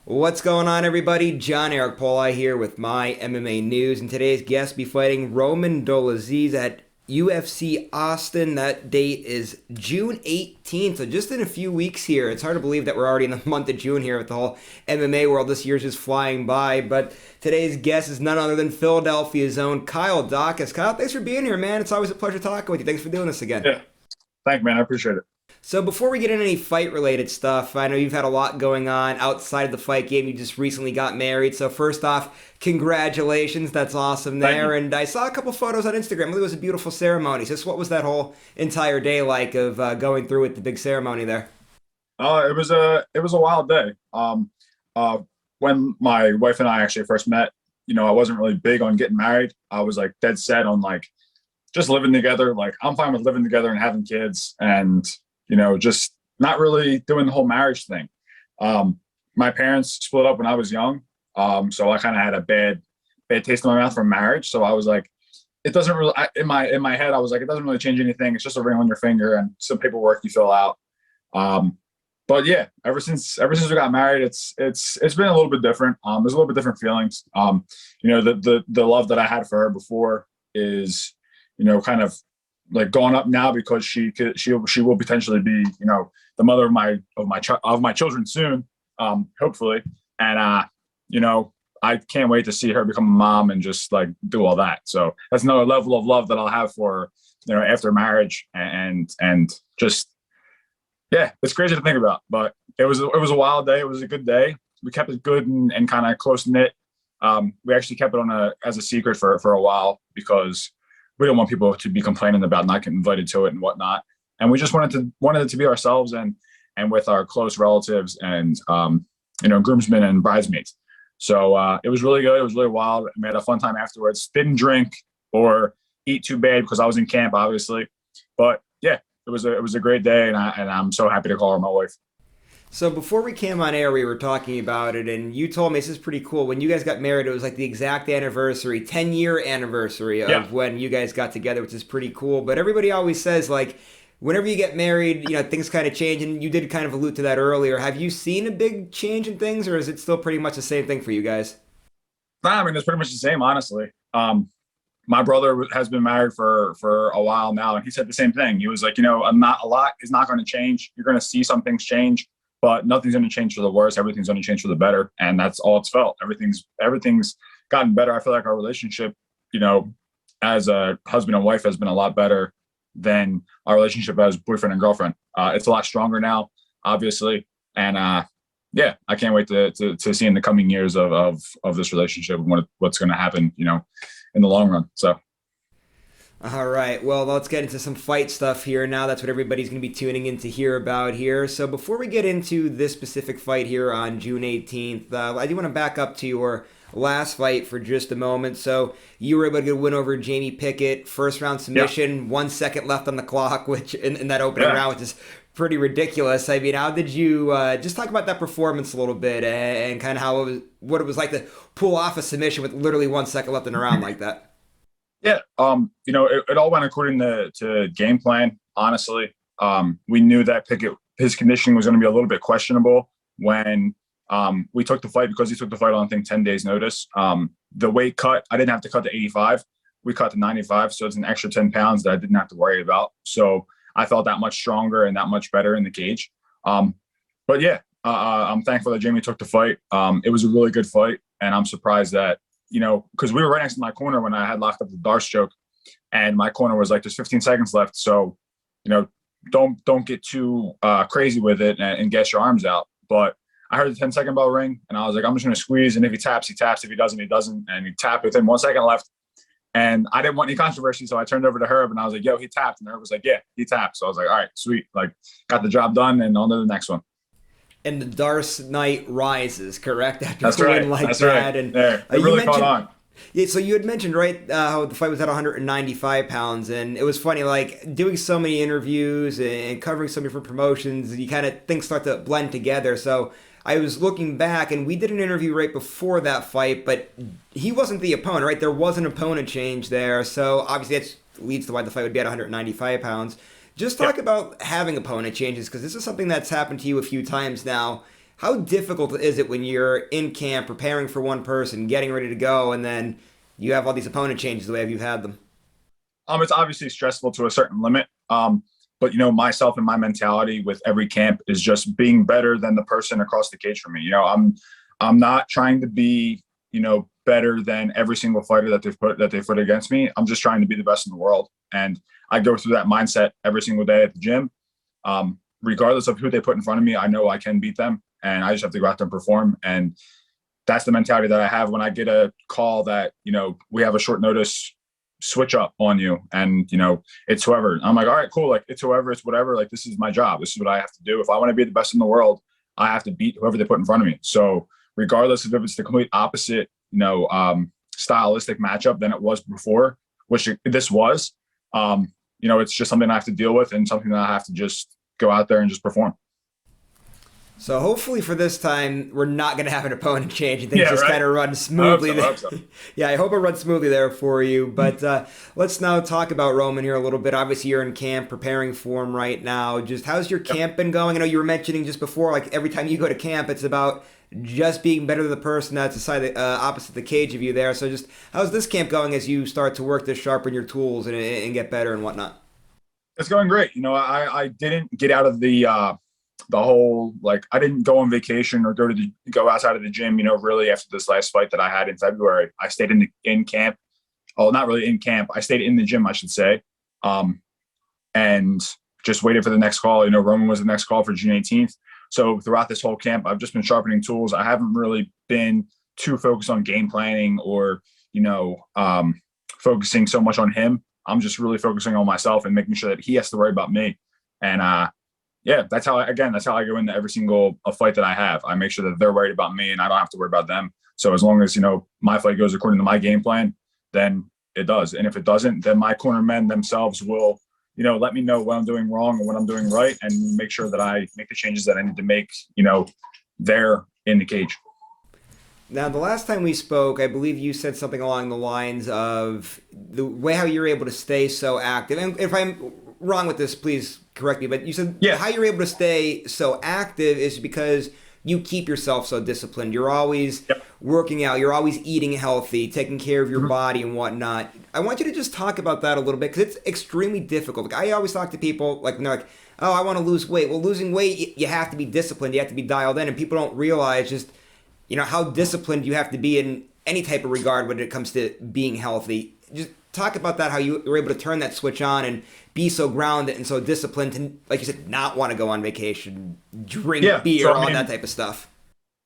What's going on, everybody? John Eric Poli here with my MMA news, and today's guest be fighting Roman Dolidze at UFC Austin. That date is June 18th, so just in a few weeks here. It's hard to believe that we're already in the month of June here with the whole MMA world. This year's just flying by, but today's guest is none other than Philadelphia's own Kyle Daukaus. Kyle, thanks for being here, man. It's always a pleasure talking with you. Thanks for doing this again. Yeah, thank you, man. I appreciate it. So before we get into any fight-related stuff, I know you've had a lot going on outside of the fight game. You just recently got married. So first off, congratulations. That's awesome Thank you. there. And I saw a couple photos on Instagram. I believe it was a beautiful ceremony. So what was that whole entire day like of going through with the big ceremony there? It was a wild day. Uh, when my wife and I actually first met, I wasn't really big on getting married. I was like dead set on like just living together. Like I'm fine with living together and having kids, and just not really doing the whole marriage thing. My parents split up when I was young, so I kind of had a bad taste in my mouth from marriage. So I was like, it doesn't really in my head. I was like, it doesn't really change anything. It's just a ring on your finger and some paperwork you fill out. Um, but yeah, ever since we got married, it's been a little bit different. There's a little bit different feelings. The love that I had for her before is, kind of like going up now because she will potentially be, the mother of my children soon, hopefully. And I can't wait to see her become a mom and just like do all that. So that's another level of love that I'll have for her, after marriage, and just, yeah, it's crazy to think about, but it was a wild day. It was a good day. We kept it good and kind of close knit. We actually kept it as a secret for a while because we don't want people to be complaining about not getting invited to it and whatnot. And we just wanted it to be ourselves and with our close relatives and groomsmen and bridesmaids. So it was really good. It was really wild. We had a fun time afterwards. Didn't drink or eat too bad because I was in camp, obviously. But yeah, it was a great day, and I'm so happy to call her my wife. So before we came on air, we were talking about it, and you told me this is pretty cool. When you guys got married, it was like the exact anniversary, 10-year anniversary Yeah. of when you guys got together, which is pretty cool. But everybody always says, like, whenever you get married, things kind of change, and you did kind of allude to that earlier. Have you seen a big change in things, or is it still pretty much the same thing for you guys? Nah, I mean, it's pretty much the same, honestly. My brother has been married for a while now, and he said the same thing. He was like, not a lot is not going to change. You're going to see some things change, but nothing's going to change for the worse. Everything's going to change for the better, and that's all it's felt. Everything's gotten better. I feel like our relationship, as a husband and wife, has been a lot better than our relationship as boyfriend and girlfriend. It's a lot stronger now, obviously, and yeah, I can't wait to see in the coming years of this relationship and what's going to happen, in the long run. So All right, well, let's get into some fight stuff here now. That's what everybody's going to be tuning in to hear about here. So before we get into this specific fight here on June 18th, I do want to back up to your last fight for just a moment. So you were able to get a win over Jamie Pickett, first round yeah, submission, 1 second left on the clock, which in that opening yeah. round, which is pretty ridiculous. I mean, how did you just talk about that performance a little bit and kind of what it was like to pull off a submission with literally 1 second left in the round like that? Yeah, it all went according to game plan. Honestly, we knew that Pickett, his conditioning was going to be a little bit questionable when we took the fight because he took the fight on, I think, 10 days notice. The weight cut, I didn't have to cut to 85. We cut to 95, so it's an extra 10 pounds that I didn't have to worry about. So I felt that much stronger and that much better in the cage. But yeah, I'm thankful that Jamie took the fight. It was a really good fight, and I'm surprised that because we were right next to my corner when I had locked up the Darce choke, and my corner was like, there's 15 seconds left. So, don't get too crazy with it and gas your arms out. But I heard the 10-second bell ring, and I was like, I'm just going to squeeze. And if he taps, he taps. If he doesn't, he doesn't. And he tapped within 1 second left. And I didn't want any controversy. So I turned over to Herb and I was like, yo, he tapped. And Herb was like, yeah, he tapped. So I was like, all right, sweet. Like, got the job done and on to the next one. And the Darce Knight rises, correct? After That's a right. win like That's that. right. And There. It you really caught mentioned, on. yeah, so you had mentioned, right, how the fight was at 195 pounds. And it was funny, like, doing so many interviews and covering so many different promotions, you kind of things start to blend together. So I was looking back, and we did an interview right before that fight, but he wasn't the opponent, right? There was an opponent change there. So obviously that leads to why the fight would be at 195 pounds. Just Yeah. talk about having opponent changes, because this is something that's happened to you a few times now. How difficult is it when you're in camp preparing for one person, getting ready to go, and then you have all these opponent changes the way you've had them? It's obviously stressful to a certain limit. But myself and my mentality with every camp is just being better than the person across the cage from me. I'm not trying to be, better than every single fighter that they put against me. I'm just trying to be the best in the world. And I go through that mindset every single day at the gym. Regardless of who they put in front of me, I know I can beat them, and I just have to go out there and perform. And that's the mentality that I have when I get a call that, we have a short notice switch up on you, and it's whoever. I'm like, all right, cool, like it's whoever, it's whatever, like this is my job, this is what I have to do. If I want to be the best in the world, I have to beat whoever they put in front of me. So regardless of if it's the complete opposite stylistic matchup than it was before, which this was, it's just something I have to deal with, and something that I have to just go out there and just perform. So hopefully for this time, we're not going to have an opponent change and things just right. kind of run smoothly. I hope so. Yeah, I hope it runs smoothly there for you. But let's now talk about Roman here a little bit. Obviously, you're in camp preparing for him right now. Just how's your camp been going? I know you were mentioning just before, like every time you go to camp, it's about just being better than the person that's opposite the cage of you there. So just how's this camp going as you start to work to sharpen your tools and get better and whatnot? It's going great. I didn't get out of the whole, like, I didn't go on vacation or go outside of the gym, really after this last fight that I had in February. I stayed in camp. Oh, not really in camp. I stayed in the gym, I should say. And just waited for the next call. Roman was the next call for June 18th. So throughout this whole camp, I've just been sharpening tools. I haven't really been too focused on game planning or, focusing so much on him. I'm just really focusing on myself and making sure that he has to worry about me. And, that's how I go into every single fight that I have. I make sure that they're worried about me and I don't have to worry about them. So as long as, my fight goes according to my game plan, then it does. And if it doesn't, then my corner men themselves will, let me know what I'm doing wrong and what I'm doing right, and make sure that I make the changes that I need to make, there in the cage. Now, the last time we spoke, I believe you said something along the lines of the way how you're able to stay so active. And if I'm wrong with this, please correct me. But you said how you're able to stay so active is because you keep yourself so disciplined. You're always working out. You're always eating healthy, taking care of your body and whatnot. I want you to just talk about that a little bit because it's extremely difficult. Like, I always talk to people like when they're like, oh, I want to lose weight. Well, losing weight, you have to be disciplined. You have to be dialed in. And people don't realize just how disciplined you have to be in any type of regard when it comes to being healthy. Just talk about that, how you were able to turn that switch on and be so grounded and so disciplined and, like you said, not want to go on vacation, drink beer, all that type of stuff.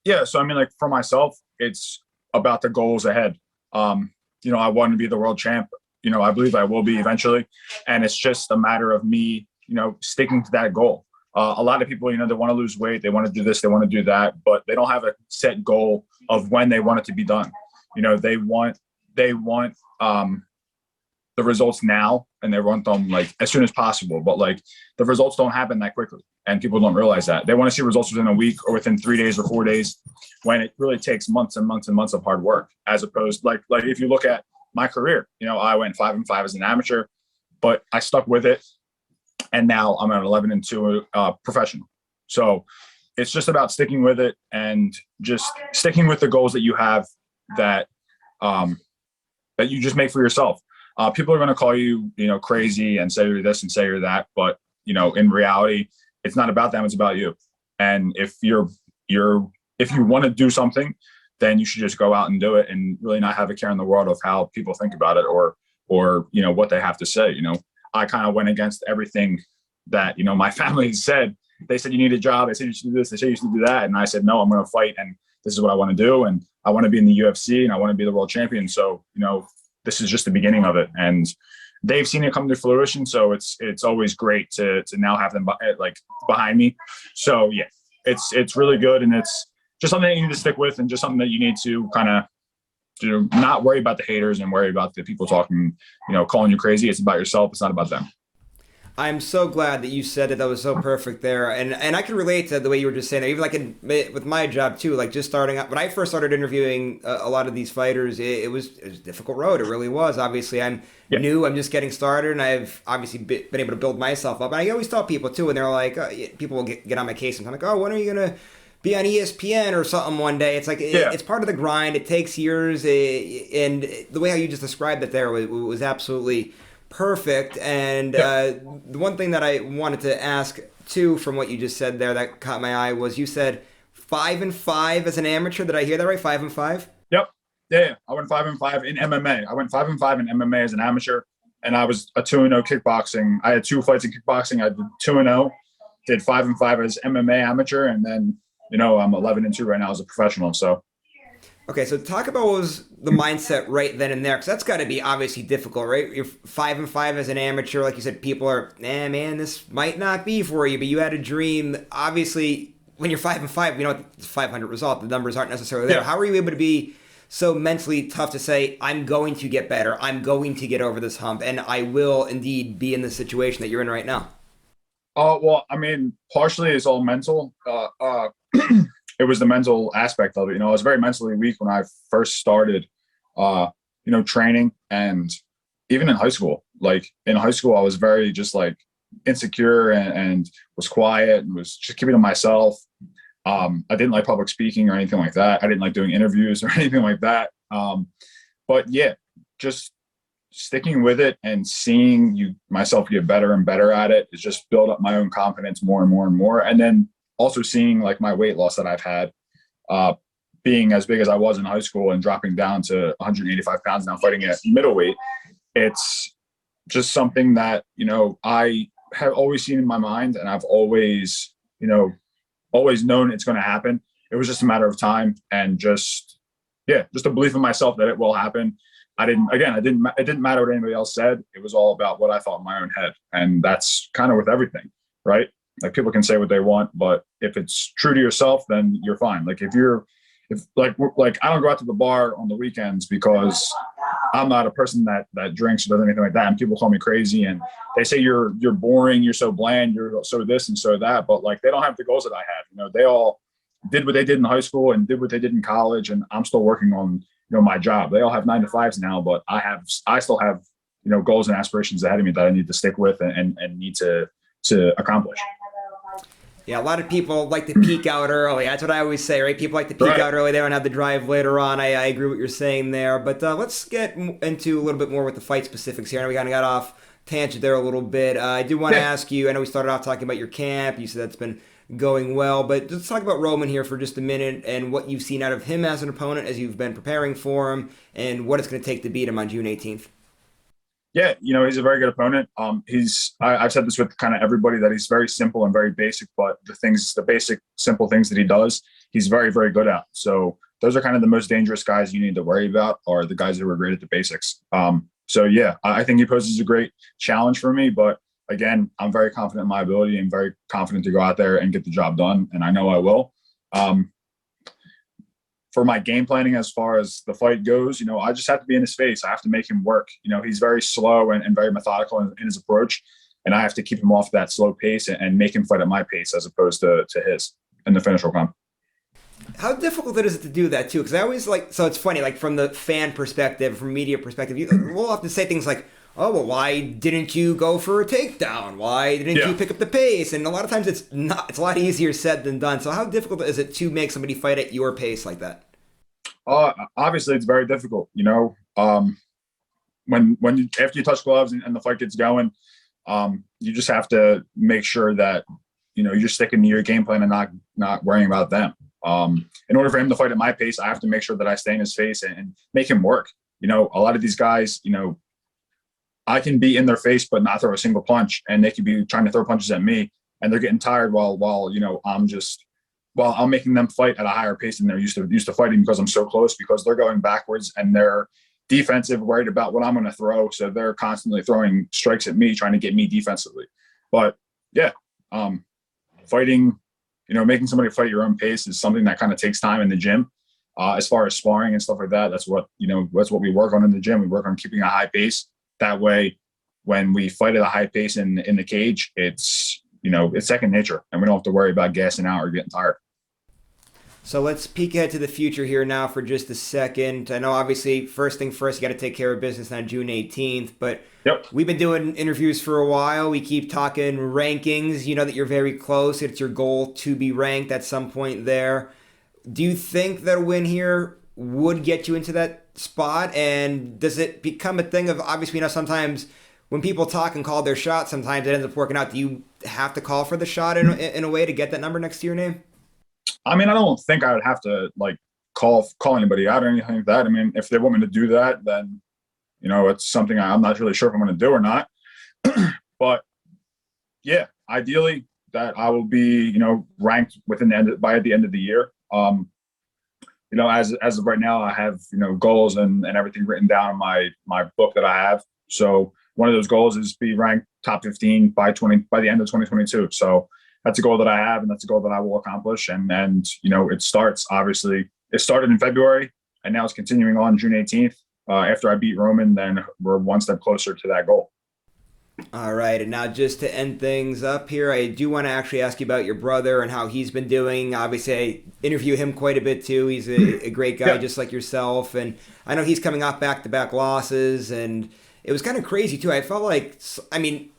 Yeah. So, like for myself, it's about the goals ahead. I want to be the world champ. I believe I will be eventually. And it's just a matter of me, sticking to that goal. A lot of people, they want to lose weight, they want to do this, they want to do that, but they don't have a set goal of when they want it to be done. They want the results now, and they want them like as soon as possible. But like the results don't happen that quickly, and people don't realize that. They want to see results within a week or within 3 days or 4 days, when it really takes months and months and months of hard work. As opposed, like if you look at my career, I went 5-5 as an amateur, but I stuck with it. And now I'm at 11-2 professional. So it's just about sticking with it and just sticking with the goals that you have that that you just make for yourself. People are going to call you, crazy and say you're this and say you're that. But, in reality, it's not about them. It's about you. And if if you want to do something, then you should just go out and do it and really not have a care in the world of how people think about it or what they have to say. I kind of went against everything that, my family said. They said, you need a job. They said, you should do this. They said, you should do that. And I said, no, I'm going to fight. And this is what I want to do. And I want to be in the UFC and I want to be the world champion. So, this is just the beginning of it. And they've seen it come to fruition. So it's always great to now have them behind me. So yeah, it's really good. And it's just something that you need to stick with, and just something that you need to kind of not worry about the haters and worry about the people talking, calling you crazy. It's about yourself. It's not about them. I'm so glad that you said it. That was so perfect there. And I can relate to the way you were just saying it. Even with my job too, like just starting out, when I first started interviewing a lot of these fighters, it was a difficult road. It really was. Obviously, I'm new. I'm just getting started, and I've obviously been able to build myself up. And I always tell people too, and they're like, people will get on my case, and I'm like, oh, when are you going to be on ESPN or something one day. It's like Yeah, it's part of the grind. It takes years, and the way how you just described it there was absolutely perfect. And yeah, the one thing that I wanted to ask too, from what you just said there, that caught my eye was you said 5-5 as an amateur. Did I hear that right? 5-5. yep, yeah. I went 5-5 in MMA. I went 5-5 in MMA as an amateur, and I was a 2-0 kickboxing. I had 2 fights in kickboxing. I did 2-0, did 5-5 as MMA amateur, and then I'm 11-2 right now as a professional. So Okay, so talk about what was the mindset right then and there, because that's got to be obviously difficult, right? You're 5-5 as an amateur, like you said. People are, man, this might not be for you, but you had a dream. Obviously, when you're 5-5, it's a 500 result. The numbers aren't necessarily there. yeah. How are you able to be so mentally tough to say, I'm going to get better, I'm going to get over this hump, and I will indeed be in the situation that you're in right now? Well, I mean, partially it's all mental. It was the mental aspect of it. I was very mentally weak when I first started, training, and even in high school. Like in high school, I was very just like insecure and was quiet and was just keeping to myself. I didn't like public speaking or anything like that. I didn't like doing interviews or anything like that. But yeah, just sticking with it and seeing myself get better and better at it is just build up my own confidence more and more and more. And then also seeing like my weight loss that I've had, being as big as I was in high school and dropping down to 185 pounds now fighting at middleweight. It's just something that, I have always seen in my mind, and I've always known it's going to happen. It was just a matter of time, and just a belief in myself that it will happen. It didn't matter what anybody else said. It was all about what I thought in my own head. And that's kind of with everything, right? Like people can say what they want, but if it's true to yourself, then you're fine. Like if I don't go out to the bar on the weekends because I'm not a person that drinks or does anything like that. And people call me crazy and they say you're boring, you're so bland, you're so this and so that. But like they don't have the goals that I have. They all did what they did in high school and did what they did in college, and I'm still working on my job. They all have 9-to-5s now, but I still have goals and aspirations ahead of me that I need to stick with and need to accomplish. Yeah, a lot of people like to peak out early. That's what I always say, right? People like to peak Right. out early. They don't have the drive later on. I agree with what you're saying there. But let's get into a little bit more with the fight specifics here. I know we kind of got off tangent there a little bit. I do want to ask you, I know we started off talking about your camp. You said that's been going well. But let's talk about Roman here for just a minute and what you've seen out of him as an opponent as you've been preparing for him and what it's going to take to beat him on June 18th. Yeah, he's a very good opponent. I've said this with kind of everybody that he's very simple and very basic, but the basic, simple things that he does, he's very, very good at. So those are kind of the most dangerous guys you need to worry about, are the guys who are great at the basics. So yeah, I think he poses a great challenge for me, but again, I'm very confident in my ability and very confident to go out there and get the job done. And I know I will. For my game planning as far as the fight goes, I just have to be in his face. I have to make him work. He's very slow and very methodical in his approach, and I have to keep him off that slow pace and make him fight at my pace as opposed to his, and the finish will come. How difficult is it to do that too? Because I always so it's funny, like from the fan perspective, from media perspective, we'll often say things like, oh, well, why didn't you go for a takedown? Why didn't you pick up the pace? And a lot of times it's a lot easier said than done. So how difficult is it to make somebody fight at your pace like that? Obviously it's very difficult, when after you touch gloves and the fight gets going, you just have to make sure that, you're sticking to your game plan and not worrying about them. In order for him to fight at my pace, I have to make sure that I stay in his face and make him work. A lot of these guys, I can be in their face but not throw a single punch, and they could be trying to throw punches at me and they're getting tired while I'm making them fight at a higher pace than they're used to fighting, because I'm so close, because they're going backwards and they're defensive, worried about what I'm going to throw. So they're constantly throwing strikes at me, trying to get me defensively. But yeah, fighting, making somebody fight your own pace is something that kind of takes time in the gym. As far as sparring and stuff like that, that's what we work on in the gym. We work on keeping a high pace. That way, when we fight at a high pace in the cage, it's second nature, and we don't have to worry about gassing out or getting tired. So let's peek ahead to the future here now for just a second. I know obviously first thing first, you got to take care of business on June 18th, but Yep. we've been doing interviews for a while. We keep talking rankings. You know that you're very close. It's your goal to be ranked at some point there. Do you think that a win here would get you into that spot? And does it become a thing of obviously, sometimes when people talk and call their shot, sometimes it ends up working out. Do you have to call for the shot in a way to get that number next to your name? I mean, I don't think I would have to like call anybody out or anything like that. I mean, if they want me to do that, then it's something I'm not really sure if I'm going to do or not. But yeah, ideally that I will be, ranked within by the end of the year. As of right now, I have, goals and everything written down in my book that I have. So one of those goals is be ranked top 15 by the end of 2022. So that's a goal that I have, and that's a goal that I will accomplish. And it started in February, and now it's continuing on June 18th. After I beat Roman, then we're one step closer to that goal. All right, and now just to end things up here, I do want to actually ask you about your brother and how he's been doing. Obviously, I interview him quite a bit too. He's a great guy, Yeah. just like yourself, and I know he's coming off back-to-back losses, and it was kind of crazy too. I felt like,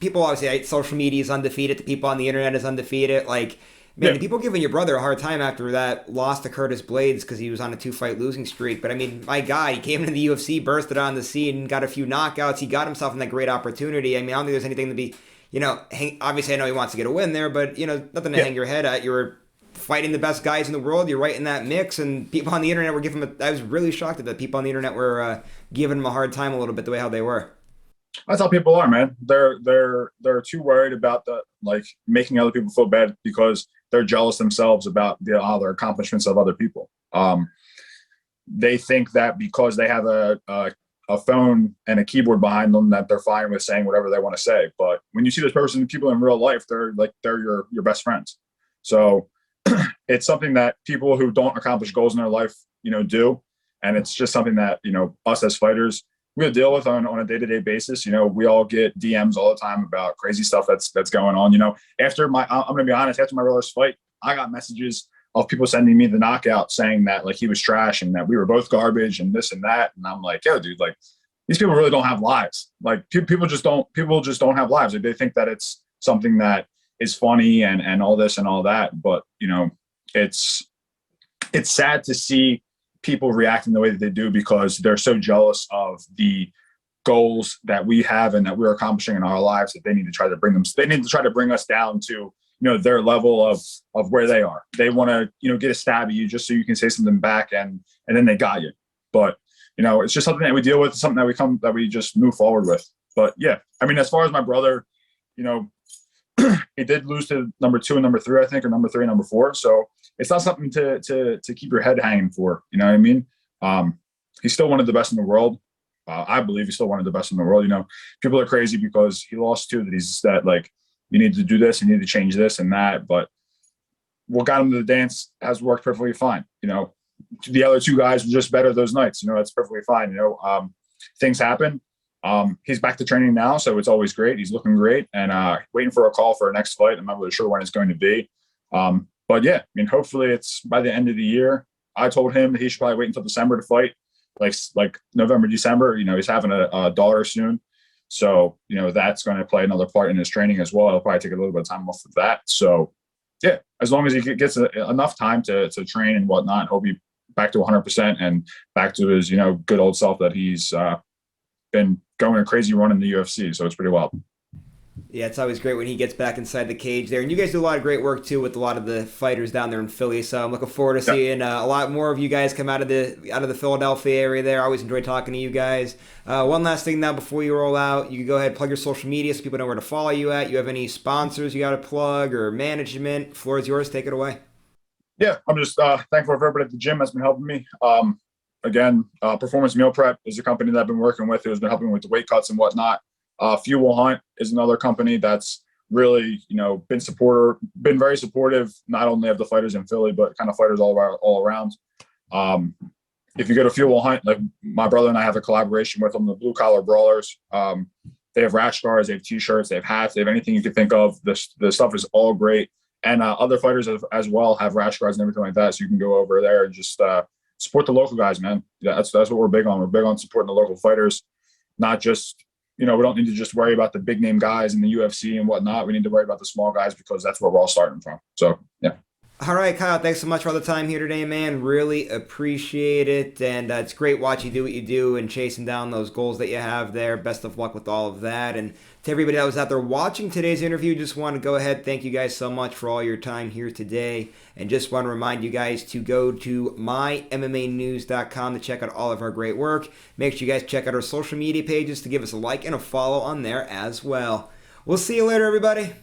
people obviously, social media is undefeated. The people on the internet is undefeated. Like, man, Yeah. the people giving your brother a hard time after that loss to Curtis Blades because he was on a 2-fight losing streak. But my guy, he came into the UFC, bursted on the scene, got a few knockouts. He got himself in that great opportunity. I don't think there's anything to be, obviously I know he wants to get a win there, but nothing to Yeah. hang your head at. You were fighting the best guys in the world. You're right in that mix, and people on the internet were giving him. I was really shocked that people on the internet were giving him a hard time a little bit the way how they were. That's how people are, man. They're too worried about making other people feel bad because they're jealous themselves about the other accomplishments of other people. They think that because they have a phone and a keyboard behind them that they're fine with saying whatever they want to say. But when you see this person, people in real life, they're your best friends. So it's something that people who don't accomplish goals in their life, do. And it's just something that, us as fighters, we deal with on a day-to-day basis. We all get DMs all the time about crazy stuff that's going on. I'm going to be honest, after my brother's fight, I got messages of people sending me the knockout saying that he was trash and that we were both garbage and this and that. And I'm like, yo, dude, these people really don't have lives. People just don't have lives. They think that it's something that is funny and all this and all that. But, it's sad to see people reacting the way that they do because they're so jealous of the goals that we have and that we're accomplishing in our lives that they need to try to bring us down to their level of where they are. They want to get a stab at you just so you can say something back and then they got you. But it's just something that we deal with, something that we just move forward with. But yeah, as far as my brother, he did lose to number 2 and number 3, I think, or number 3 and number 4. So it's not something to keep your head hanging for. You know what I mean? He's still one of the best in the world. I believe he's still one of the best in the world. People are crazy because he lost 2 that you need to do this, you need to change this and that. But what got him to the dance has worked perfectly fine. The other 2 guys were just better those nights. That's perfectly fine. Things happen. He's back to training now, so it's always great. He's looking great and waiting for a call for a next fight. I'm not really sure when it's going to be. But yeah, hopefully it's by the end of the year. I told him that he should probably wait until December to fight, like November, December. He's having a daughter soon. So, that's going to play another part in his training as well. He'll probably take a little bit of time off of that. So yeah, as long as he gets enough time to train and whatnot, he'll be back to 100% and back to his, good old self that he's been going a crazy run in the UFC. So it's pretty wild. Yeah, it's always great when he gets back inside the cage there. And you guys do a lot of great work, too, with a lot of the fighters down there in Philly. So I'm looking forward to seeing a lot more of you guys come out of the Philadelphia area there. I always enjoy talking to you guys. One last thing now before you roll out. You can go ahead and plug your social media so people know where to follow you at. You have any sponsors you got to plug or management? Floor is yours. Take it away. Yeah, I'm just thankful for everybody at the gym that's been helping me. Again, Performance Meal Prep is a company that I've been working with who's been helping me with the weight cuts and whatnot. Fuel Hunt is another company that's really, been very supportive, not only of the fighters in Philly, but kind of fighters all around. If you go to Fuel Hunt, like my brother and I have a collaboration with them, the Blue Collar Brawlers. They have rash guards, they have t-shirts, they have hats, they have anything you could think of. The stuff is all great. and other fighters as well have rash guards and everything like that. So you can go over there and just support the local guys, man. Yeah, that's what we're big on. We're big on supporting the local fighters, not just, we don't need to just worry about the big name guys in the UFC and whatnot. We need to worry about the small guys because that's where we're all starting from. So yeah. All right, Kyle, thanks so much for all the time here today, man. Really appreciate it. And it's great watching you do what you do and chasing down those goals that you have there. Best of luck with all of that. And to everybody that was out there watching today's interview, just want to go ahead, thank you guys so much for all your time here today. And just want to remind you guys to go to MyMMANews.com to check out all of our great work. Make sure you guys check out our social media pages to give us a like and a follow on there as well. We'll see you later, everybody.